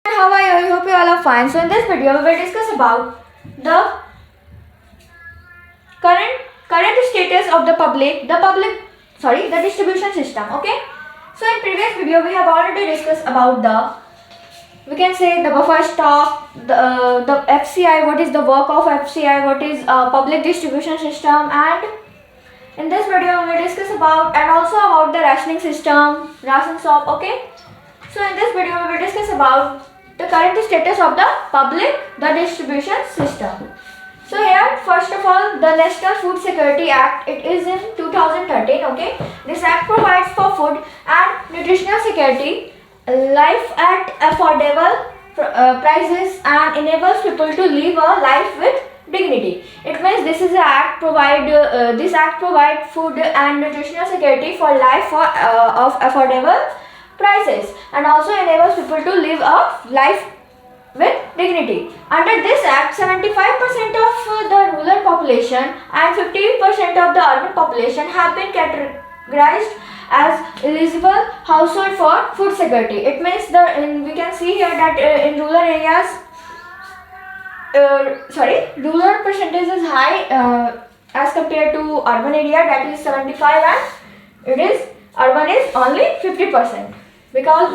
How are you? I hope you all are fine. So in this video we will discuss about the current status of the distribution system. Okay. So in previous video we have already discussed about the buffer stock, the FCI, what is the work of FCI, what is public distribution system, and in this video we will discuss about and also about the rationing system, ration shop. Okay. So in this video we will discuss about the current status of the distribution system. So here, first of all, the National Food Security Act, it is in 2013. Okay, this act provides for food and nutritional security, life at affordable prices, and enables people to live a life with dignity. It means this act provide food and nutritional security for life of affordable prices, and also enables people to live a life with dignity. Under this act, 75% of the rural population and 50% of the urban population have been categorized as eligible household for food security. It means we can see here that in rural areas, rural percentage is high as compared to urban area, that is 75, and urban is only 50%. Because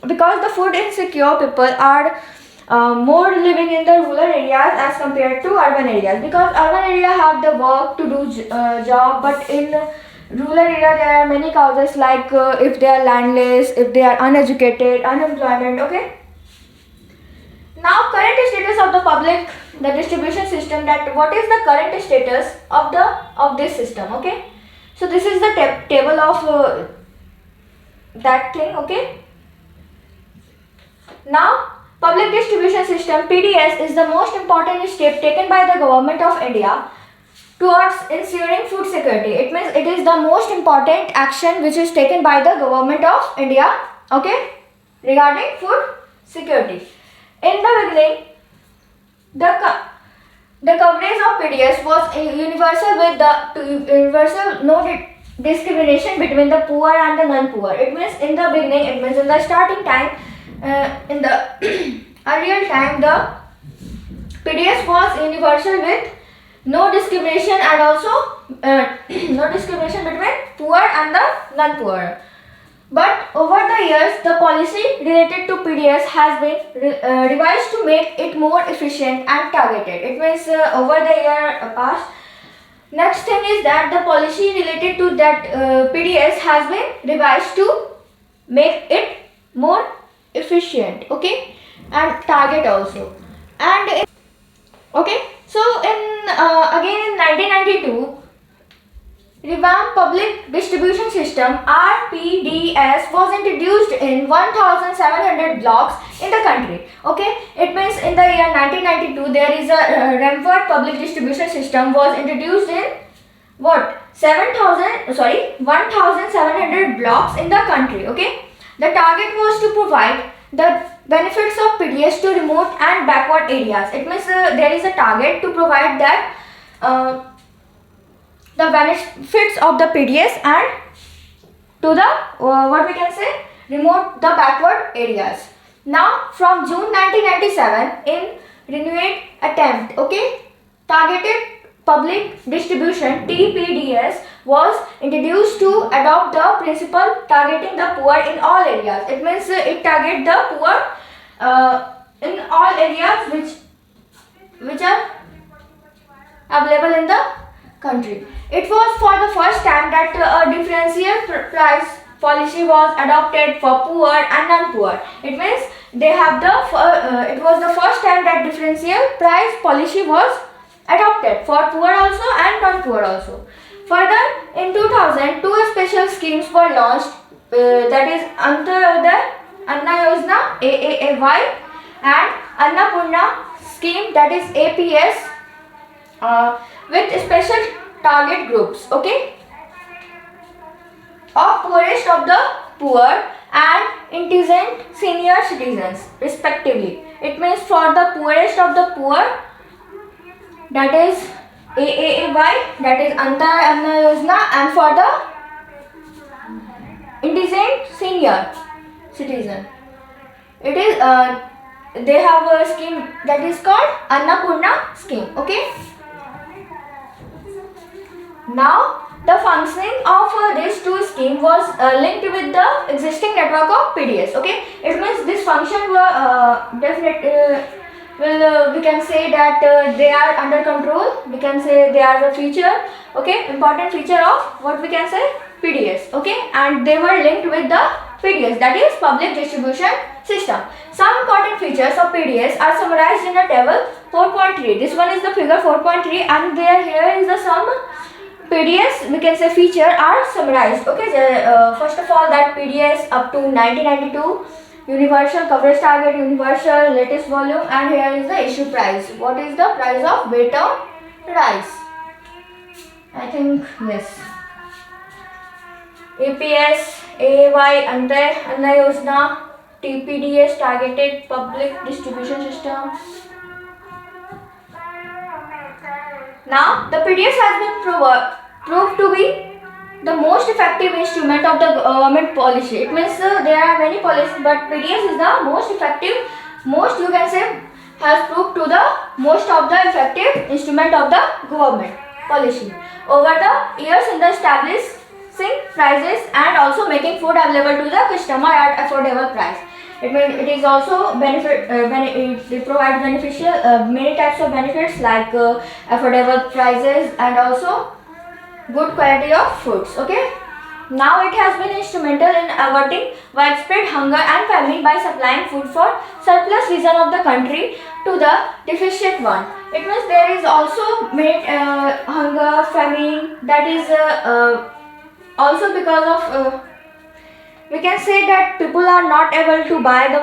the food insecure people are more living in the rural areas as compared to urban areas, because urban area have the work to do job, but in rural area there are many causes like if they are landless, if they are uneducated, unemployment. Okay. Now current status of the distribution system, that what is the current status of this system. Okay. So this is the table of that thing. Okay. Now, public distribution system (PDS) is the most important step taken by the government of India towards ensuring food security. It means it is the most important action which is taken by the government of India, okay, regarding food security. In the beginning, the coverage of PDS was universal with the universal no discrimination between the poor and the non-poor. It means in the beginning, it means in the starting time, in the earlier time, the PDS was universal with no discrimination, and also no discrimination between poor and the non-poor. But over the years, the policy related to PDS has been revised to make it more efficient and targeted. It means over the year past. Next thing is that the policy related to that PDS has been revised to make it more efficient, okay, and target also. And okay, so again in 1992, revamped public distribution system (RPDS) was introduced in 1,700 blocks in the country. Okay, it means in the year 1992 there is a revamped public distribution system was introduced in 1,700 blocks in the country. Okay, the target was to provide the benefits of PDS to remote and backward areas. It means there is a target to provide that the benefits of the PDS and to the the backward areas. Now from June 1997, in renewed attempt, okay, targeted public distribution (TPDS) was introduced to adopt the principle targeting the poor in all areas. It means it target the poor in all areas which are available in the country. It was for the first time that a differential price policy was adopted for poor and non-poor. It means it was the first time that differential price policy was adopted for poor also and non-poor also. Further, in 2000, two special schemes were launched, that is Anna Yojana (AAY) and Annapurna scheme, that is APS, with special target groups, okay, of poorest of the poor and indigent senior citizens respectively. It means for the poorest of the poor, that is AAY, that is Anna Yojana, and for the indigent senior citizen, It is they have a scheme that is called Annapurna scheme. Okay. Now the functioning of these two schemes was linked with the existing network of PDS. Okay, it means this function were we can say that they are under control. We can say they are the feature. Okay, important feature of what we can say PDS. Okay, and they were linked with the PDS, that is public distribution system. Some important features of PDS are summarized in the table 4.3. This one is the figure 4.3, and here is the sum PDS, we can say feature are summarized. Okay, first of all, that PDS up to 1992, universal coverage target, universal latest volume, and here is the issue price. What is the price of weight on rice? I think yes. APS, AY, Anna Yojana, TPDS, targeted public distribution system. Now, the PDS has been proved to be the most effective instrument of the government policy. It means there are many policies, but PDS is the most effective, most you can say has proved to the most of the effective instrument of the government policy over the years in the establishing prices and also making food available to the customer at affordable price. It is also it provides beneficial many types of benefits like affordable prices and also good quality of foods. Okay. Now it has been instrumental in averting widespread hunger and famine by supplying food for surplus region of the country to the deficient one. It means there is also hunger, famine, that is also because of we can say that people are not able to buy the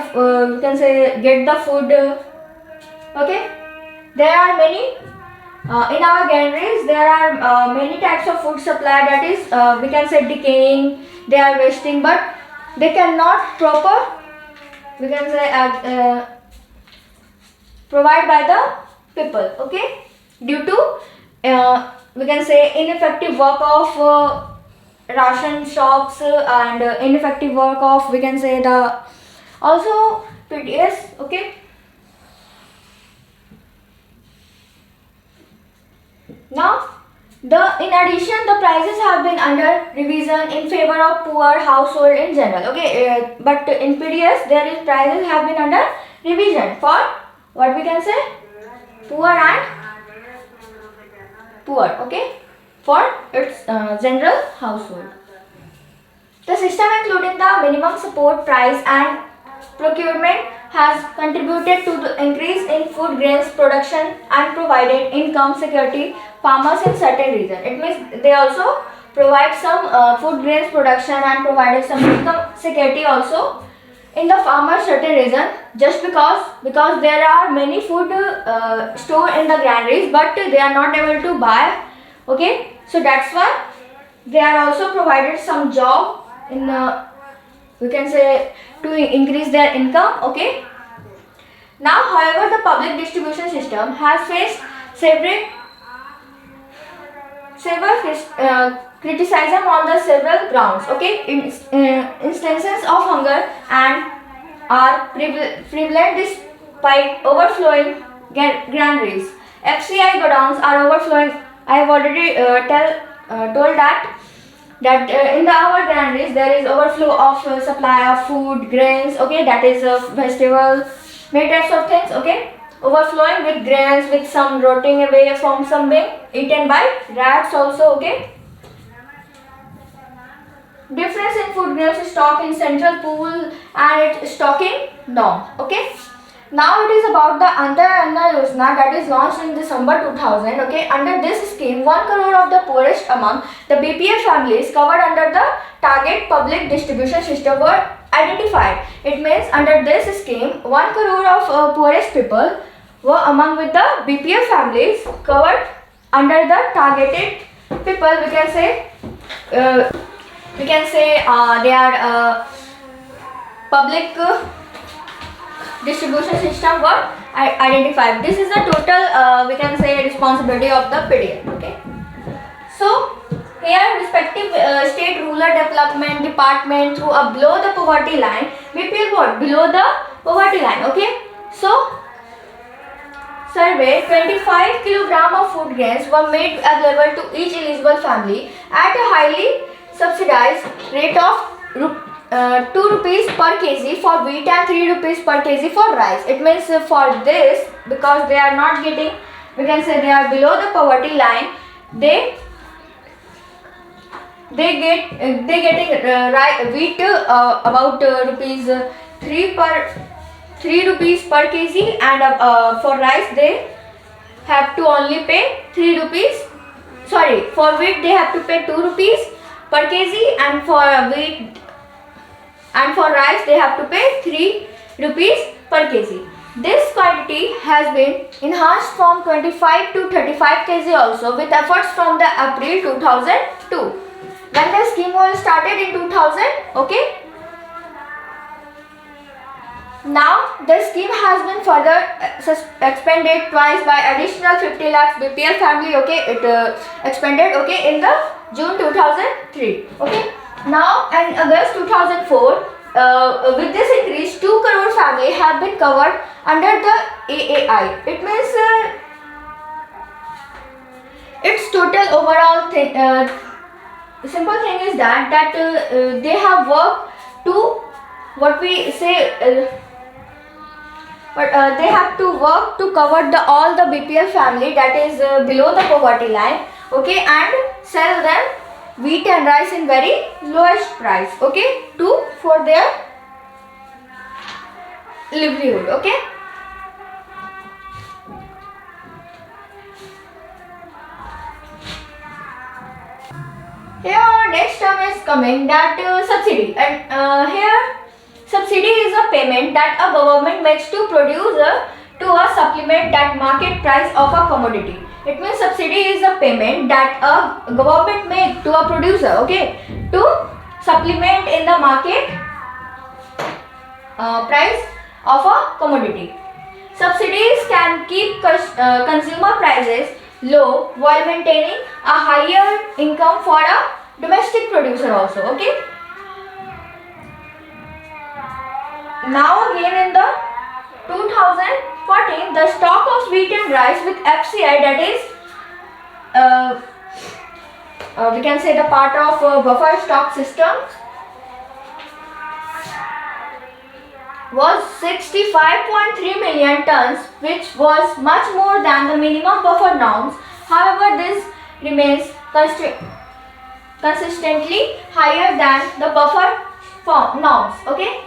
we can say get the food. Okay, there are many in our granaries. There are many types of food supply that is we can say decaying. They are wasting, but they cannot proper we can say provide by the people. Okay, due to we can say ineffective work of ration shops and ineffective work of we can say the also PDS. Okay, now in addition the prices have been under revision in favor of poor household in general. Okay, but in PDS there is prices have been under revision for what we can say poor and poor. Okay, for its general household. The system including the minimum support price and procurement has contributed to the increase in food grains production and provided income security farmers in certain regions. It means they also provide some food grains production and provided some income security also in the farmers certain region, just because there are many food stored in the granaries but they are not able to buy. Okay, so that's why they are also provided some job in we can say to increase their income. Okay, now however the public distribution system has faced several criticism on the several grounds. Okay, instances of hunger and are prevalent despite overflowing granaries. FCI godowns are overflowing. I have already told that in our granaries there is overflow of supply of food, grains. Okay, that is vegetable, many types of things. Okay, overflowing with grains, with some rotting away from some being eaten by rats also. Okay, difference in food grains stock in central pool and its stocking down. Okay, now it is about the Anna Yojana that is launched in December 2000. Okay, under this scheme 1 crore of the poorest among the BPL families covered under the target public distribution system were identified. It means under this scheme 1 crore of poorest people were among with the BPL families covered under the targeted people. We can say they are public distribution system were identified. This is the total we can say responsibility of the PDS. Okay, so here respective state rural development department who are below the poverty line, BPL what below the poverty line. Okay, so survey 25 kilogram of food grains were made available to each eligible family at a highly subsidized rate of 2 rupees per kg for wheat and 3 rupees per kg for rice. It means for this, because they are not getting, we can say they are below the poverty line, they getting wheat about rupees 3 rupees per kg, and for rice they have to only pay 3 rupees. Sorry, for wheat they have to pay 2 rupees per kg, and for wheat and for rice they have to pay 3 rupees per kg. This quantity has been enhanced from 25 to 35 kg also, with efforts from the April 2002. When the scheme was started in 2000, okay. Now the scheme has been further expanded twice by additional 50 lakhs BPL family. Okay, it expanded. Okay, in the June 2003. Okay. Now in August 2004, with this increase, 2 crore family have been covered under the AAI. It means its total overall thing. The simple thing is that they have worked to what we say, but they have to work to cover all the BPL family that is below the poverty line. Okay, and sell them wheat and rice in very lowest price. Okay, for their livelihood. Okay. Here next term is coming, that subsidy, and here subsidy is a payment that a government makes to producer to a supplement that market price of a commodity. It means subsidy is a payment that a government makes to a producer, okay, to supplement in the market price of a commodity. Subsidies can keep consumer prices low while maintaining a higher income for a domestic producer also. Okay. Now again in the 2014, the stock of wheat and rice with FCI, that is we can say the part of buffer stock system, was 65.3 million tons, which was much more than the minimum buffer norms. However, this remains consistently higher than the buffer norms. Okay,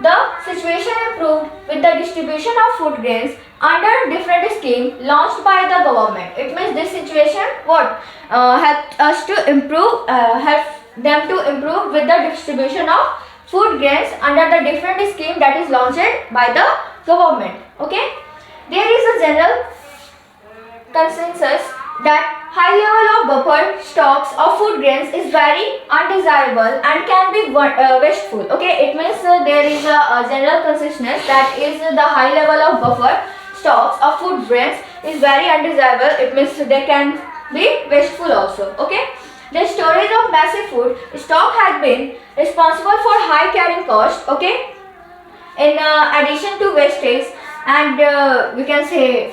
the situation improved with the distribution of food grains under different scheme launched by the government. It means this situation helped us to improve, help them to improve with the distribution of food grains under the different scheme that is launched by the government. Okay, there is a general consensus that high level of buffer stocks of food grains is very undesirable and can be wasteful. Okay, it means there is a general consensus that is the high level of buffer stocks of food grains is very undesirable. It means they can be wasteful also. Okay. The storage of massive food stock has been responsible for high carrying cost. Okay, in addition to wastage and we can say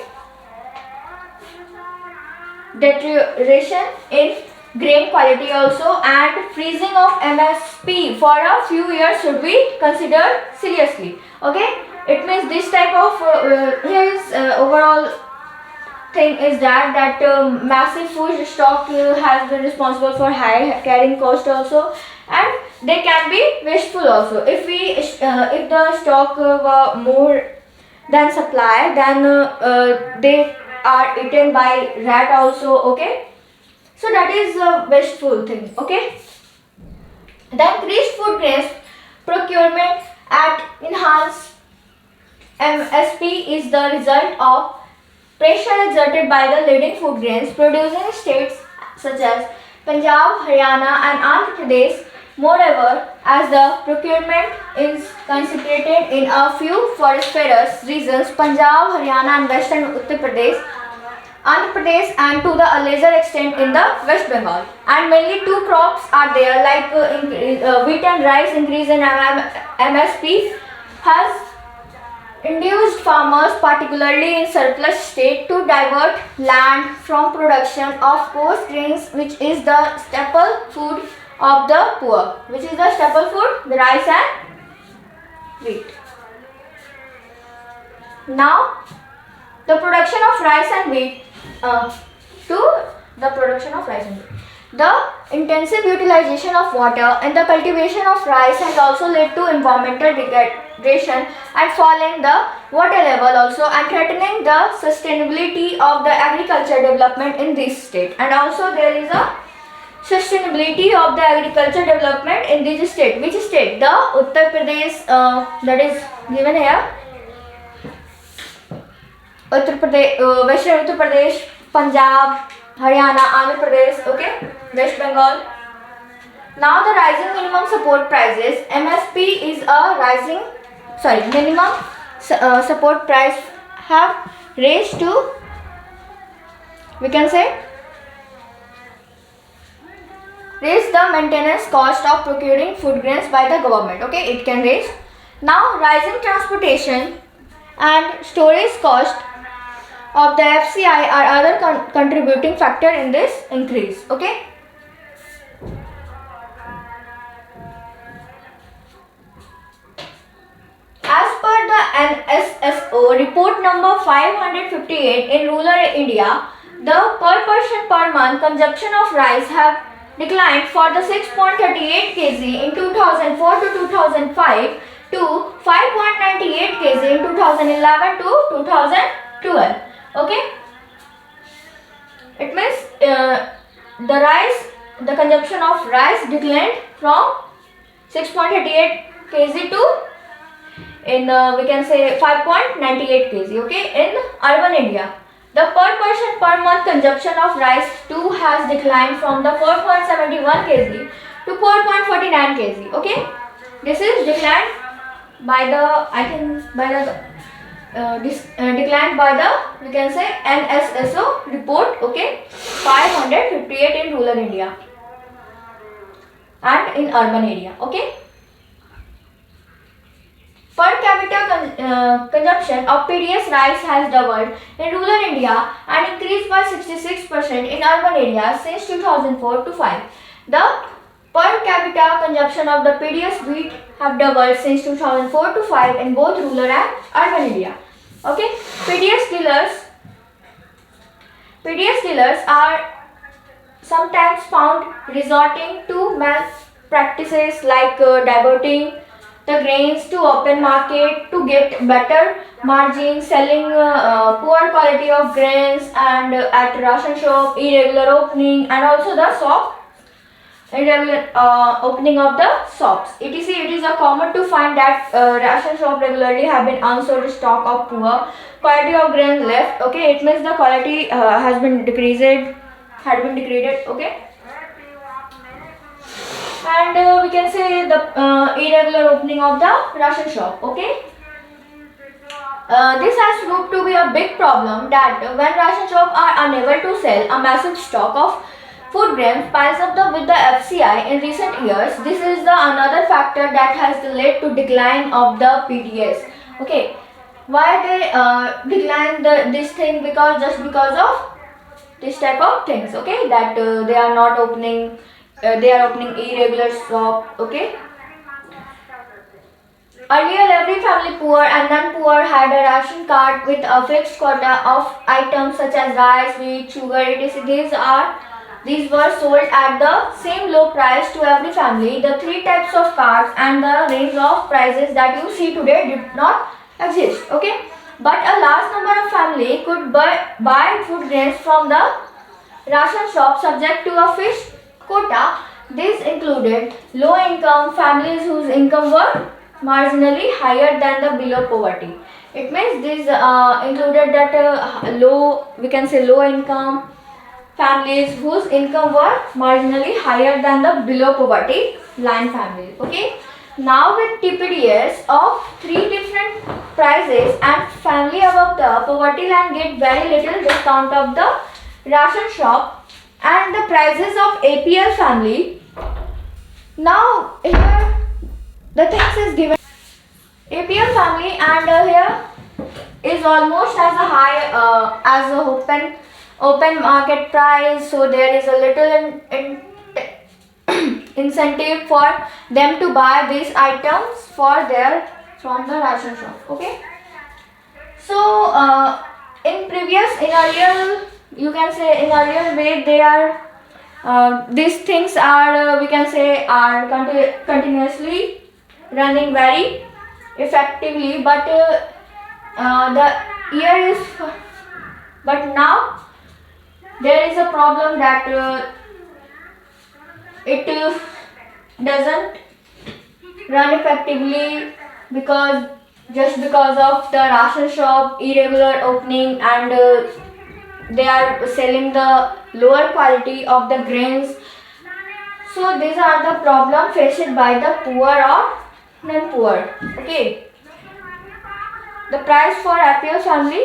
deterioration in grain quality also, and freezing of MSP for a few years should be considered seriously. Okay, it means this type of here is overall thing is that massive food stock has been responsible for high carrying cost also, and they can be wasteful also. If the stock were more than supply, then they are eaten by rat also. Okay, so that is a wasteful thing. Okay, the increased food grains procurement at enhanced MSP is the result of pressure exerted by the leading food grains producing states such as Punjab, Haryana and Andhra Pradesh. Moreover, as the procurement is concentrated in a few foresterous regions, Punjab, Haryana and Western Uttar Pradesh, Andhra Pradesh, and to the lesser extent in the West Bengal, and mainly two crops are there, like wheat and rice. Increase in MSP has induced farmers, particularly in surplus state, to divert land from production of coarse grains, which is the staple food of the poor. Which is the staple food? The rice and wheat. Now, the production of rice and wheat The intensive utilization of water in the cultivation of rice has also led to environmental degradation and falling the water level also, and threatening the sustainability of the agriculture development in this state. And also there is a sustainability of the agriculture development in this state. Which state? The Uttar Pradesh, that is given here. Western Uttar Pradesh, Punjab, Haryana, Andhra Pradesh, okay, West Bengal. Now the rising minimum support prices, MSP is a rising, minimum support price have raised to, we can say, raise the maintenance cost of procuring food grains by the government, okay, it can raise. Now rising transportation and storage cost of the FCI are other contributing factor in this increase, okay. As per the NSSO report number 558, in rural India, the per person per month consumption of rice have declined for the 6.38 kg in 2004 to 2005 to 5.98 kg in 2011 to 2012. Okay, it means the consumption of rice declined from 6.88 kg to we can say 5.98 kg. Okay, in urban India, the per person per month consumption of rice too has declined from the 4.71 kg to 4.49 kg. Okay, this is declined by the declined by the, we can say, NSSO report, okay, 558 in rural India and in urban area, okay. Per capita consumption of PDS rice has doubled in rural India and increased by 66% in urban areas since 2004 to 5. The per capita consumption of the PDS wheat have doubled since 2004 to 5 in both rural and urban area. Okay, PDS dealers are sometimes found resorting to malpractices like diverting the grains to open market to get better margins, selling poor quality of grains, and at ration shop, irregular opening, and also the irregular opening of the shops. etc. It is common to find that ration shop regularly have been unsold stock of poor quality of grain left. Okay, it means the quality had been degraded. Okay, and we can say the irregular opening of the ration shop. Okay, this has proved to be a big problem that when ration shops are unable to sell a massive stock of food grains piles up with the FCI in recent years. This is the another factor that has led to decline of the PDS. Okay, why they decline this thing? Because of this type of things. Okay, that they are not opening. They are opening irregular shop. Okay. Earlier, every family, poor and non-poor, had a ration card with a fixed quota of items such as rice, wheat, sugar, etc. These were sold at the same low price to every family. The three types of cards and the range of prices that you see today did not exist. Okay, but a large number of family could buy food grains from the ration shop subject to a fixed quota. These included low-income families whose income were marginally higher than the below poverty. It means these included that low-income families whose income were marginally higher than the below poverty line families. Okay. Now with TPDS of three different prices and family above the poverty line get very little discount of the ration shop and the prices of APL family. Now here the things is given APL family, and here almost as a high as a open market price, so there is a little incentive for them to buy these items from the ration shop. Okay, so in earlier, you can say in earlier way, they are these things are we can say are continuously running very effectively, but the year is but now there is a problem that it doesn't run effectively because of the ration shop irregular opening, and they are selling the lower quality of the grains. So these are the problem faced by the poor or non-poor. Okay, the price for apple family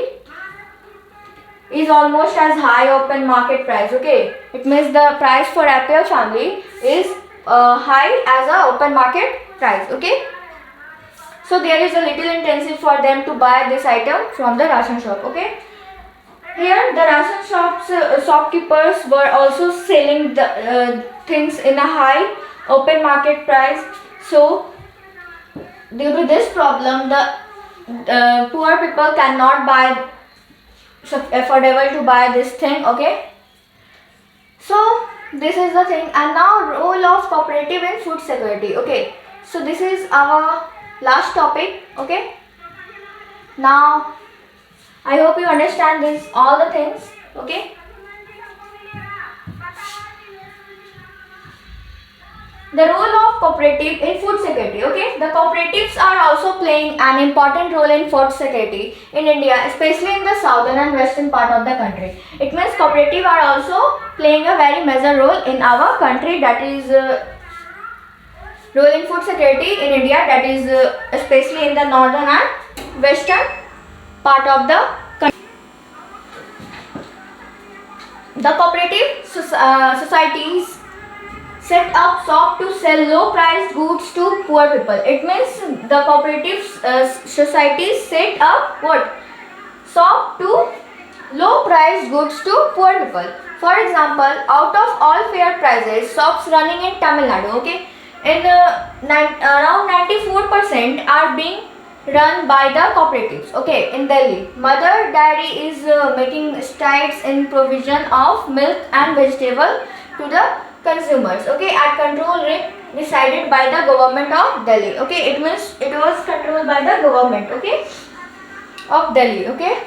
is almost as high open market price. Okay, it means the price for apple family is high as a open market price. Okay, so there is a little incentive for them to buy this item from the ration shop. Okay, here the ration shopkeepers were also selling the things in a high open market price. So due to this problem, the poor people cannot buy affordable to buy this thing. Okay, so this is the thing. And now role of cooperative in food security. Okay, so this is our last topic. Okay, now I hope you understand this all the things. Okay, the role of cooperative in food security. Okay, the cooperatives are also playing an important role in food security in India, especially in the southern and western part of the country. It means cooperative are also playing a very major role in our country, that is role in food security in India, that is especially in the northern and western part of the country. The cooperative societies set up shop to sell low priced goods to poor people. It means the cooperative societies set up what? Shop to low priced goods to poor people. For example, out of all fair prices, shops running in Tamil Nadu, okay, in around 94% are being run by the cooperatives. Okay, in Delhi, Mother Dairy is making strides in provision of milk and vegetable to the consumers. Okay, at control rate decided by the government of Delhi. Okay, it means it was controlled by the government. Okay, of Delhi. Okay,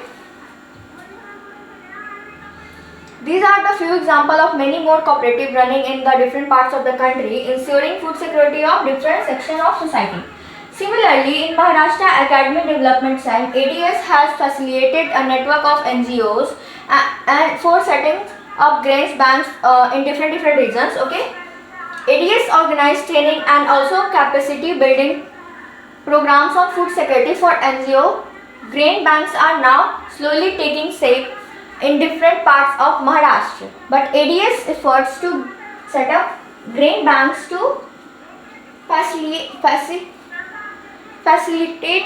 these are the few examples of many more cooperatives running in the different parts of the country, ensuring food security of different sections of society. Similarly, in Maharashtra Academic Development side, ADS has facilitated a network of NGOs and for setting up grains banks in different regions. Okay, ADS organized training and also capacity building programs on food security for NGO. Grain banks are now slowly taking shape in different parts of Maharashtra, but ADS efforts to set up grain banks to facilitate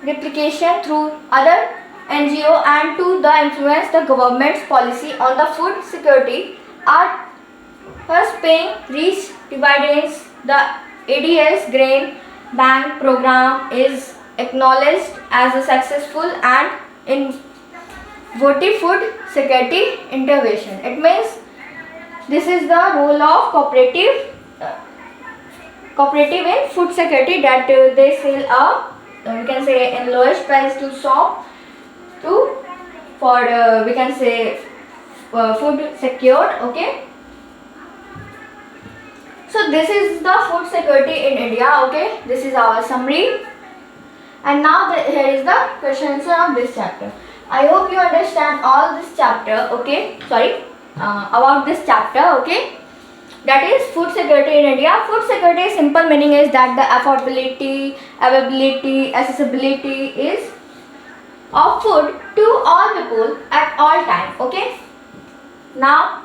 replication through other NGO and to the influence the government's policy on the food security are thus paying rich dividends. The ADS grain bank program is acknowledged as a successful and innovative food security intervention. It means this is the role of cooperative in food security, that they sell a we can say in lowest price to shop to for we can say food secured. Okay, so this is the food security in India. Okay, this is our summary, and now here is the question answer of this chapter. I hope you understand all this chapter. Okay, sorry, about this chapter. Okay, that is food security in India. Food security simple meaning is that the affordability, availability, accessibility is of food to all people at all time. Okay, now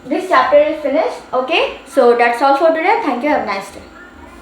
this chapter is finished. Okay, so that's all for today. Thank you. Have a nice day.